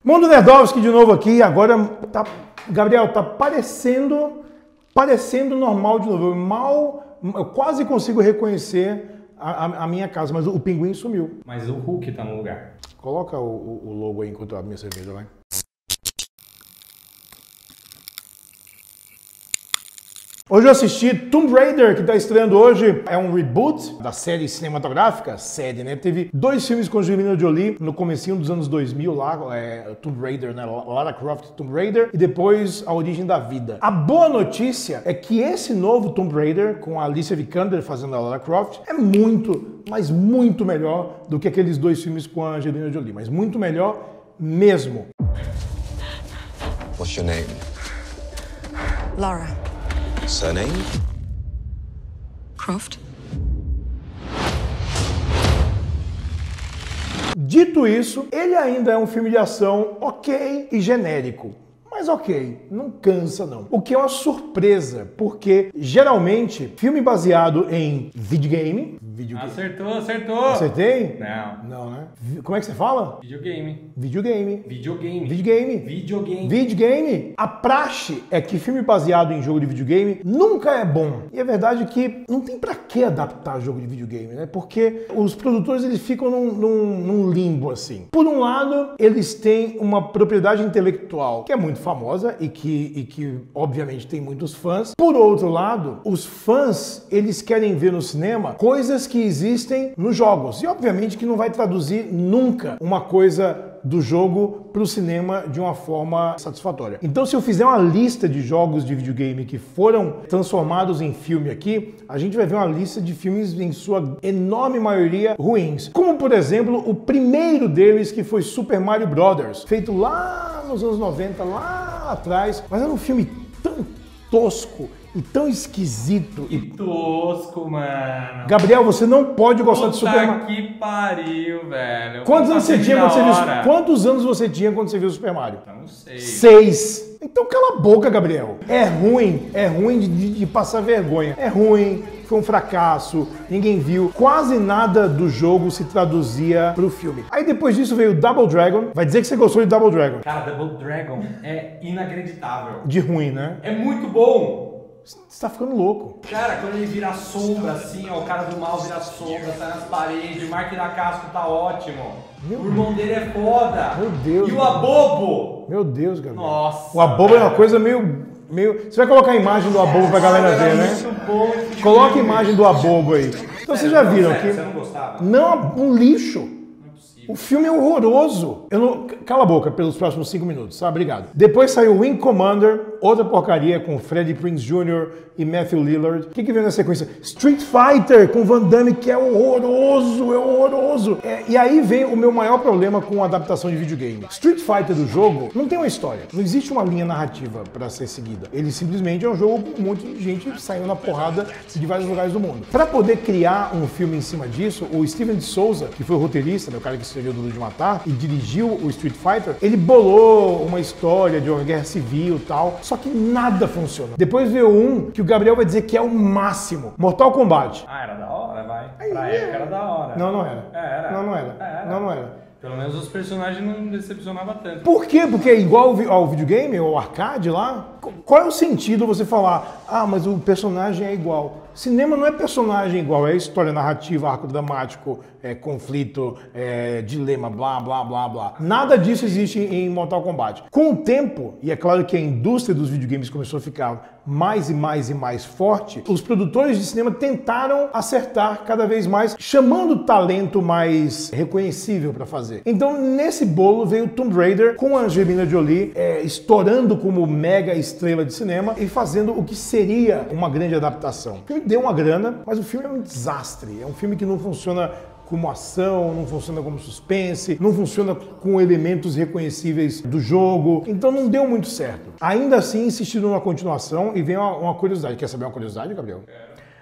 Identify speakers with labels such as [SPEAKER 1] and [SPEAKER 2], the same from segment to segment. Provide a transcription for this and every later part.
[SPEAKER 1] Mundo Nerdovski de novo aqui, agora tá, Gabriel, tá parecendo normal de novo. Eu quase consigo reconhecer a minha casa, mas o pinguim sumiu.
[SPEAKER 2] Mas o Hulk tá no lugar.
[SPEAKER 1] Coloca o logo aí enquanto eu abro minha cerveja, vai. Hoje eu assisti Tomb Raider, que está estreando hoje. É um reboot da série cinematográfica. Série, né? Teve 2 filmes com Angelina Jolie no comecinho dos anos 2000 lá, Tomb Raider, né? Lara Croft Tomb Raider, e depois A Origem da Vida. A boa notícia é que esse novo Tomb Raider, com a Alicia Vikander fazendo a Lara Croft, é muito, mas muito melhor do que aqueles 2 filmes com a Angelina Jolie. Mas muito melhor mesmo.
[SPEAKER 3] What's your name?
[SPEAKER 4] Lara
[SPEAKER 3] Surname?
[SPEAKER 4] Croft.
[SPEAKER 1] Dito isso, ele ainda é um filme de ação ok e genérico. Mas ok, não cansa não. O que é uma surpresa, porque geralmente filme baseado em videogame...
[SPEAKER 2] Acertou.
[SPEAKER 1] Acertei?
[SPEAKER 2] Não.
[SPEAKER 1] Não, né? Como é que você fala?
[SPEAKER 2] Videogame.
[SPEAKER 1] A praxe é que filme baseado em jogo de videogame nunca é bom. E é verdade que não tem pra que adaptar jogo de videogame, né? Porque os produtores eles ficam num limbo assim. Por um lado, eles têm uma propriedade intelectual que é muito famosa e que obviamente tem muitos fãs. Por outro lado, os fãs eles querem ver no cinema coisas que existem nos jogos. E obviamente que não vai traduzir nunca uma coisa do jogo para o cinema de uma forma satisfatória. Então, se eu fizer uma lista de jogos de videogame que foram transformados em filme aqui, a gente vai ver uma lista de filmes, em sua enorme maioria, ruins. Como, por exemplo, o primeiro deles, que foi Super Mario Bros., feito lá nos anos 90, lá atrás, mas era um filme tão tosco e tão esquisito.
[SPEAKER 2] Que tosco, mano.
[SPEAKER 1] Gabriel, você não pode gostar de Super Mario.
[SPEAKER 2] Que pariu, velho.
[SPEAKER 1] Quantos anos você tinha quando você viu? Quantos anos você tinha quando você viu Super Mario?
[SPEAKER 2] Eu não sei.
[SPEAKER 1] 6. Então cala a boca, Gabriel. É ruim de passar vergonha. É ruim, foi um fracasso, ninguém viu. Quase nada do jogo se traduzia pro filme. Aí depois disso veio Double Dragon. Vai dizer que você gostou de Double Dragon.
[SPEAKER 2] Cara, Double Dragon é inacreditável.
[SPEAKER 1] De ruim, né?
[SPEAKER 2] É muito bom.
[SPEAKER 1] Você tá ficando louco.
[SPEAKER 2] Cara, quando ele vira sombra assim, ó, o cara do mal vira sombra, sai nas paredes, o Mark Dacascos tá ótimo. O irmão dele é foda.
[SPEAKER 1] Meu Deus.
[SPEAKER 2] E o Abobo.
[SPEAKER 1] Meu Deus, Gabriel.
[SPEAKER 2] Nossa.
[SPEAKER 1] O Abobo é uma coisa meio... Você vai colocar a imagem do Abobo pra galera ver, né?
[SPEAKER 2] Muito bom.
[SPEAKER 1] Coloca a imagem do Abobo aí. Então vocês já viram aqui.
[SPEAKER 2] Você não gostava?
[SPEAKER 1] Não, um lixo. O filme é horroroso. Cala a boca pelos próximos 5 minutos, tá? Obrigado. Depois saiu Wing Commander, outra porcaria com Freddie Prinze Jr. e Matthew Lillard. O que veio na sequência? Street Fighter com Van Damme, que é horroroso. E aí vem o meu maior problema com a adaptação de videogame. Street Fighter do jogo não tem uma história. Não existe uma linha narrativa pra ser seguida. Ele simplesmente é um jogo com um monte de gente saindo na porrada de vários lugares do mundo. Pra poder criar um filme em cima disso, o Steven de Souza, que foi o roteirista, né, o cara que escreveu Duro de Matar e dirigiu o Street Fighter, ele bolou uma história de uma guerra civil e tal, só que nada funciona. Depois veio um que o Gabriel vai dizer que é o máximo, Mortal Kombat.
[SPEAKER 2] Ah, era da hora, vai. Pra época era da hora.
[SPEAKER 1] Não era.
[SPEAKER 2] Era.
[SPEAKER 1] Não era.
[SPEAKER 2] Pelo menos os personagens não decepcionavam tanto.
[SPEAKER 1] Por quê? Porque é igual ao videogame, ao arcade lá? Qual é o sentido você falar, ah, mas o personagem é igual? Cinema não é personagem igual, é história narrativa, arco dramático, conflito, dilema, blá, blá, blá, blá. Nada disso existe em Mortal Kombat. Com o tempo, e é claro que a indústria dos videogames começou a ficar mais e mais forte, os produtores de cinema tentaram acertar cada vez mais, chamando talento mais reconhecível para fazer. Então, nesse bolo veio Tomb Raider com a Angelina Jolie estourando como mega estrela de cinema e fazendo o que seria uma grande adaptação. O filme deu uma grana, mas o filme é um desastre. É um filme que não funciona como ação, não funciona como suspense, não funciona com elementos reconhecíveis do jogo, então não deu muito certo. Ainda assim, insistiram na continuação e vem uma curiosidade. Quer saber uma curiosidade, Gabriel?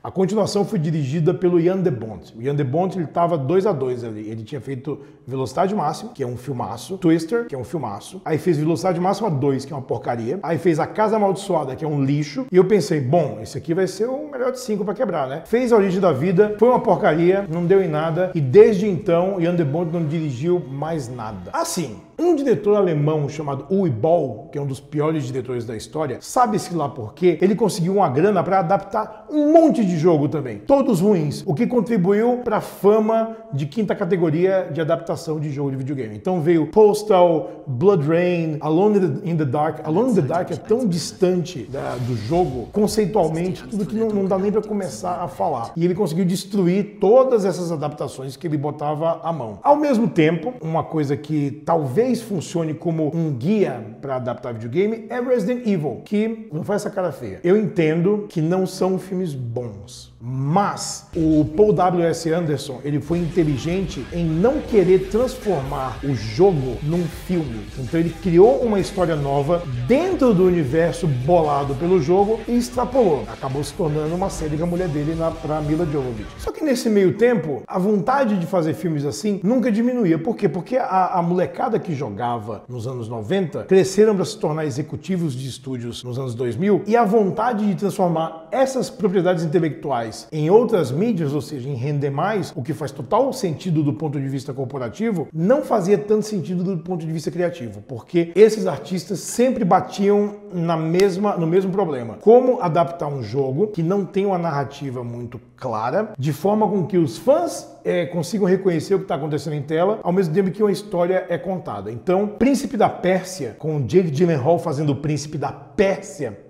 [SPEAKER 1] A continuação foi dirigida pelo Jan de Bont. O Jan de Bont, ele estava 2-2 ali. Ele tinha feito Velocidade Máxima, que é um filmaço. Twister, que é um filmaço. Aí fez Velocidade Máxima 2, que é uma porcaria. Aí fez A Casa Amaldiçoada, que é um lixo. E eu pensei, bom, esse aqui vai ser o melhor de 5 para quebrar, né? Fez A Origem da Vida, foi uma porcaria, não deu em nada. E desde então, o Jan de Bont não dirigiu mais nada. Assim, Um diretor alemão chamado Uwe Boll, que é um dos piores diretores da história, sabe-se lá por quê, ele conseguiu uma grana para adaptar um monte de jogo também, todos ruins, o que contribuiu para a fama de quinta categoria de adaptação de jogo de videogame. Então veio Postal, Blood Rain, Alone in the Dark. Alone in the Dark é tão distante do jogo, conceitualmente, tudo que não dá nem para começar a falar. E ele conseguiu destruir todas essas adaptações que ele botava à mão. Ao mesmo tempo, uma coisa que talvez funcione como um guia para adaptar videogame é Resident Evil, que não faz essa cara feia. Eu entendo que não são filmes bons, mas o Paul W.S. Anderson, ele foi inteligente em não querer transformar o jogo num filme. Então ele criou uma história nova dentro do universo bolado pelo jogo e extrapolou. Acabou se tornando uma série com a mulher dele pra Mila Jovovich. Só que nesse meio tempo, a vontade de fazer filmes assim nunca diminuía. Por quê? Porque a molecada que jogava nos anos 90 cresceram para se tornar executivos de estúdios nos anos 2000 e a vontade de transformar essas propriedades intelectuais em outras mídias, ou seja, em render mais, o que faz total sentido do ponto de vista corporativo, não fazia tanto sentido do ponto de vista criativo, porque esses artistas sempre batiam no mesmo problema. Como adaptar um jogo que não tem uma narrativa muito clara, de forma com que os fãs consigam reconhecer o que está acontecendo em tela, ao mesmo tempo que uma história é contada. Então, Príncipe da Pérsia, com Jake Gyllenhaal fazendo o Príncipe da Pérsia,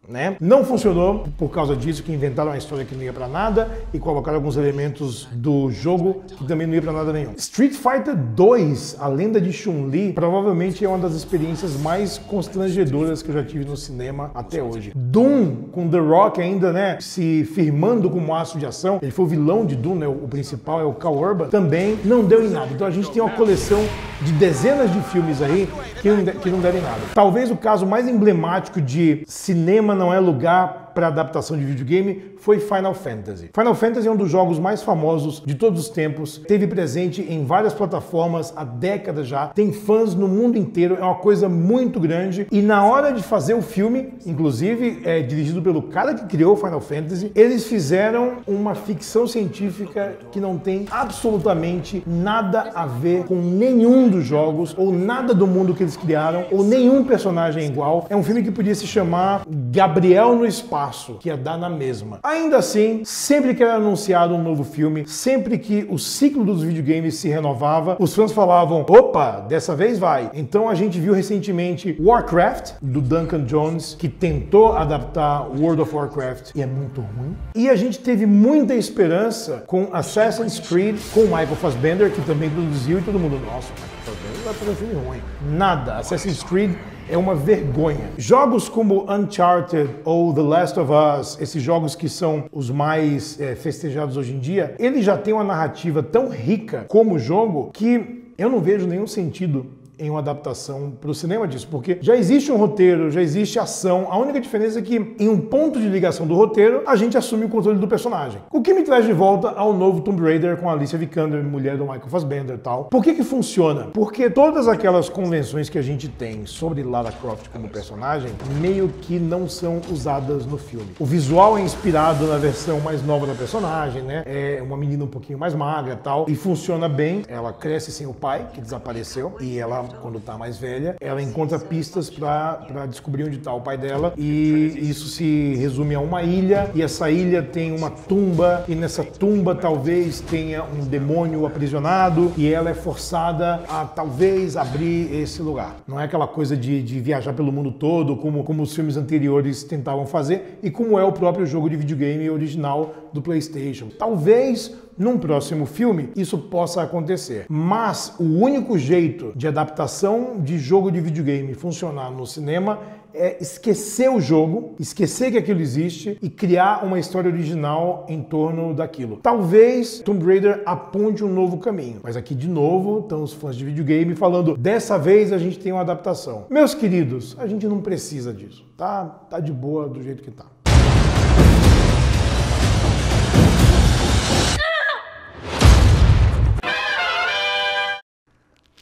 [SPEAKER 1] né? Não funcionou por causa disso, que inventaram uma história que não ia pra nada e colocaram alguns elementos do jogo que também não ia pra nada nenhum. Street Fighter 2, a lenda de Chun-Li, provavelmente é uma das experiências mais constrangedoras que eu já tive no cinema até hoje. Doom, com The Rock ainda, né, se firmando como aço de ação, ele foi o vilão de Doom, né, o principal é o Karl Urban, também não deu em nada. Então a gente tem uma coleção de dezenas de filmes aí que não deram em nada. Talvez o caso mais emblemático de cinema não é lugar para adaptação de videogame foi Final Fantasy. Final Fantasy é um dos jogos mais famosos de todos os tempos, teve presente em várias plataformas há décadas já, tem fãs no mundo inteiro, é uma coisa muito grande e na hora de fazer o filme, inclusive dirigido pelo cara que criou Final Fantasy, eles fizeram uma ficção científica que não tem absolutamente nada a ver com nenhum dos jogos ou nada do mundo que eles criaram ou nenhum personagem é igual. É um filme que podia se chamar Gabriel no Espaço, que ia dar na mesma. Ainda assim, sempre que era anunciado um novo filme, sempre que o ciclo dos videogames se renovava, os fãs falavam, opa, dessa vez vai. Então a gente viu recentemente Warcraft, do Duncan Jones, que tentou adaptar World of Warcraft e é muito ruim. E a gente teve muita esperança com Assassin's Creed, com Michael Fassbender, que também produziu e todo mundo, nossa, Michael Fassbender vai fazer um filme ruim. Nada. Assassin's Creed é uma vergonha. Jogos como Uncharted ou The Last of Us, esses jogos que são os mais festejados hoje em dia, ele já tem uma narrativa tão rica como jogo que eu não vejo nenhum sentido em uma adaptação para o cinema disso, porque já existe um roteiro, já existe ação, a única diferença é que em um ponto de ligação do roteiro, a gente assume o controle do personagem. O que me traz de volta ao novo Tomb Raider com a Alicia Vikander, mulher do Michael Fassbender e tal. Por que funciona? Porque todas aquelas convenções que a gente tem sobre Lara Croft como personagem, meio que não são usadas no filme. O visual é inspirado na versão mais nova da personagem, né? É uma menina um pouquinho mais magra e tal, e funciona bem. Ela cresce sem o pai, que desapareceu, e ela, quando tá mais velha, ela encontra pistas para descobrir onde tá o pai dela, e isso se resume a uma ilha, e essa ilha tem uma tumba, e nessa tumba talvez tenha um demônio aprisionado, e ela é forçada a talvez abrir esse lugar. Não é aquela coisa de viajar pelo mundo todo, como os filmes anteriores tentavam fazer, e como é o próprio jogo de videogame original do PlayStation. Talvez num próximo filme isso possa acontecer, mas o único jeito de adaptação de jogo de videogame funcionar no cinema é esquecer o jogo, esquecer que aquilo existe e criar uma história original em torno daquilo. Talvez Tomb Raider aponte um novo caminho, mas aqui de novo estão os fãs de videogame falando, dessa vez a gente tem uma adaptação. Meus queridos, a gente não precisa disso, tá de boa do jeito que tá.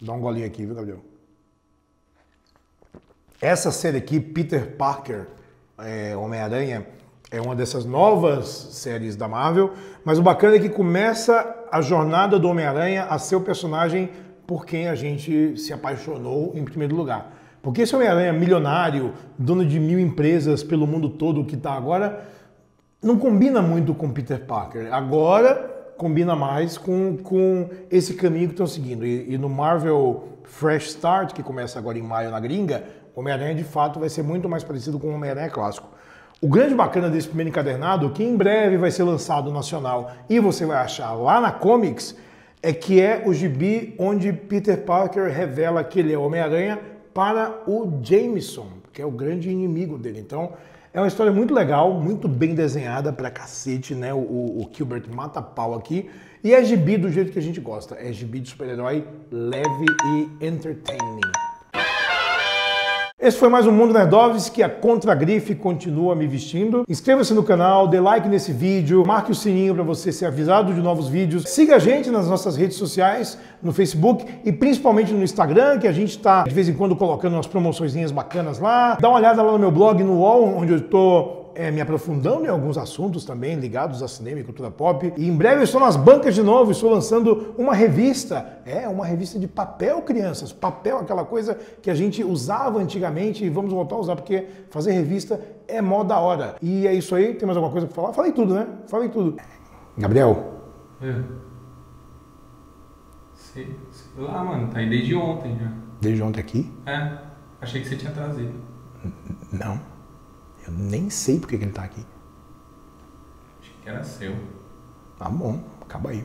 [SPEAKER 1] Dá um golinho aqui, viu, Gabriel? Essa série aqui, Peter Parker, Homem-Aranha, é uma dessas novas séries da Marvel, mas o bacana é que começa a jornada do Homem-Aranha a ser o personagem por quem a gente se apaixonou em primeiro lugar. Porque esse Homem-Aranha milionário, dono de 1000 empresas pelo mundo todo que está agora, não combina muito com Peter Parker. Agora combina mais com esse caminho que estão seguindo. E no Marvel Fresh Start, que começa agora em maio na gringa, o Homem-Aranha de fato vai ser muito mais parecido com o Homem-Aranha clássico. O grande bacana desse primeiro encadernado, que em breve vai ser lançado nacional e você vai achar lá na Comics, é que é o gibi onde Peter Parker revela que ele é Homem-Aranha para o Jameson, que é o grande inimigo dele. Então, é uma história muito legal, muito bem desenhada pra cacete, né? O Gilbert mata pau aqui. E é gibi do jeito que a gente gosta. É gibi de super-herói leve e entertaining. Esse foi mais um Mundo Nerdovski, que a Contragrife continua me vestindo. Inscreva-se no canal, dê like nesse vídeo, marque o sininho para você ser avisado de novos vídeos. Siga a gente nas nossas redes sociais, no Facebook e principalmente no Instagram, que a gente está de vez em quando colocando umas promoçõezinhas bacanas lá. Dá uma olhada lá no meu blog, no UOL, onde eu estou me aprofundando em alguns assuntos também ligados a cinema e cultura pop. E em breve eu estou nas bancas de novo, estou lançando uma revista. Uma revista de papel, crianças. Papel, aquela coisa que a gente usava antigamente e vamos voltar a usar, porque fazer revista é mó da hora. E é isso aí, tem mais alguma coisa para falar? Falei tudo, né? Falei tudo. Gabriel.
[SPEAKER 2] Sei lá, mano, tá aí desde ontem já.
[SPEAKER 1] Desde ontem aqui?
[SPEAKER 2] Achei que você tinha trazido.
[SPEAKER 1] Não. Eu nem sei por que ele tá aqui.
[SPEAKER 2] Achei que era seu.
[SPEAKER 1] Tá bom, acaba aí.